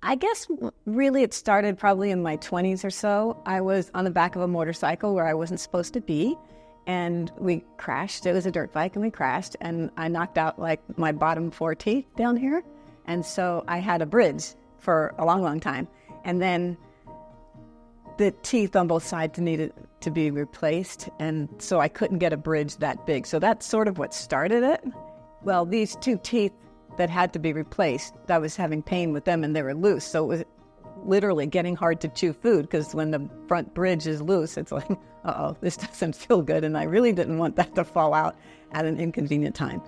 I guess really it started probably in my 20s or so. I was on the back of a motorcycle where I wasn't supposed to be, and we crashed. It was a dirt bike, and we crashed, and I knocked out like my bottom 4 teeth down here. And so I had a bridge for a long, long time. And then the teeth on both sides needed to be replaced, and so I couldn't get a bridge that big. So that's sort of what started it. Well, these 2 teeth that had to be replaced, I was having pain with them and they were loose. So it was literally getting hard to chew food, because when the front bridge is loose, it's like, uh-oh, this doesn't feel good. And I really didn't want that to fall out at an inconvenient time.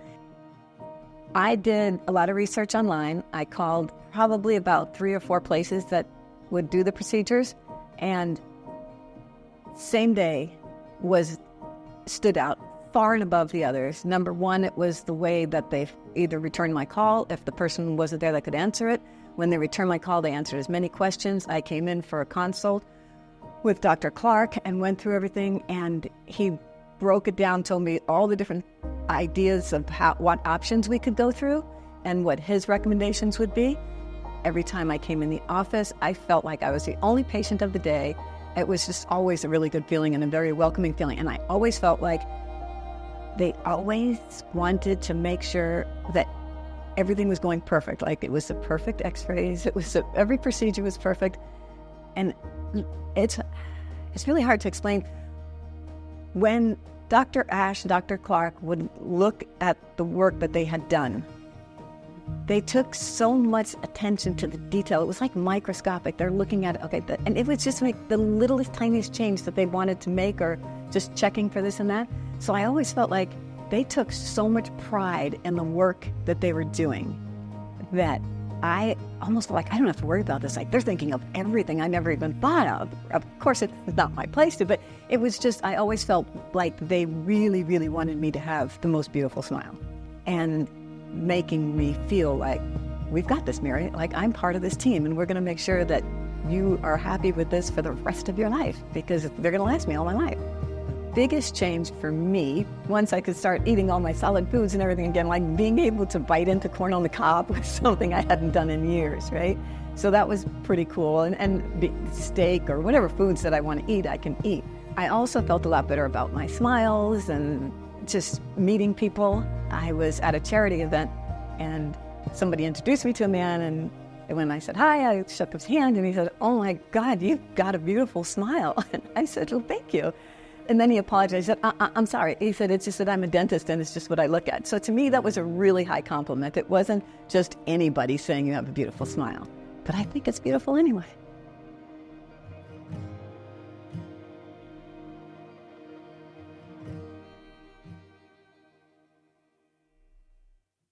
I did a lot of research online. I called probably about 3 or 4 places that would do the procedures, and same day stood out far and above the others. Number one, it was the way that they either returned my call. If the person wasn't there that could answer it, when they returned my call, they answered as many questions. I came in for a consult with Dr. Clark and went through everything, and he broke it down, told me all the different ideas of what options we could go through and what his recommendations would be. Every time I came in the office, I felt like I was the only patient of the day. It was just always a really good feeling and a very welcoming feeling. And I always felt like they always wanted to make sure that everything was going perfect. Like it was the perfect x-rays. Every procedure was perfect. And it's really hard to explain. When Dr. Ash and Dr. Clark would look at the work that they had done, they took so much attention to the detail. It was like microscopic. They're looking at it, and it was just like the littlest, tiniest change that they wanted to make, or just checking for this and that. So I always felt like they took so much pride in the work that they were doing that I almost felt like I don't have to worry about this. Like they're thinking of everything I never even thought of. Of course, it's not my place to, but it was just, I always felt like they really, really wanted me to have the most beautiful smile, and making me feel like, we've got this, Mary. Like I'm part of this team, and we're going to make sure that you are happy with this for the rest of your life, because they're going to last me all my life. Biggest change for me, once I could start eating all my solid foods and everything again, like being able to bite into corn on the cob was something I hadn't done in years, right? So that was pretty cool. And steak or whatever foods that I want to eat, I can eat. I also felt a lot better about my smiles and just meeting people. I was at a charity event, and somebody introduced me to a man, and when I said hi, I shook his hand, and he said, "Oh my God, you've got a beautiful smile." And I said, "Well, thank you." And then he apologized. He said, "I'm sorry." He said, "It's just that I'm a dentist, and it's just what I look at." So to me, that was a really high compliment. It wasn't just anybody saying you have a beautiful smile, but I think it's beautiful anyway.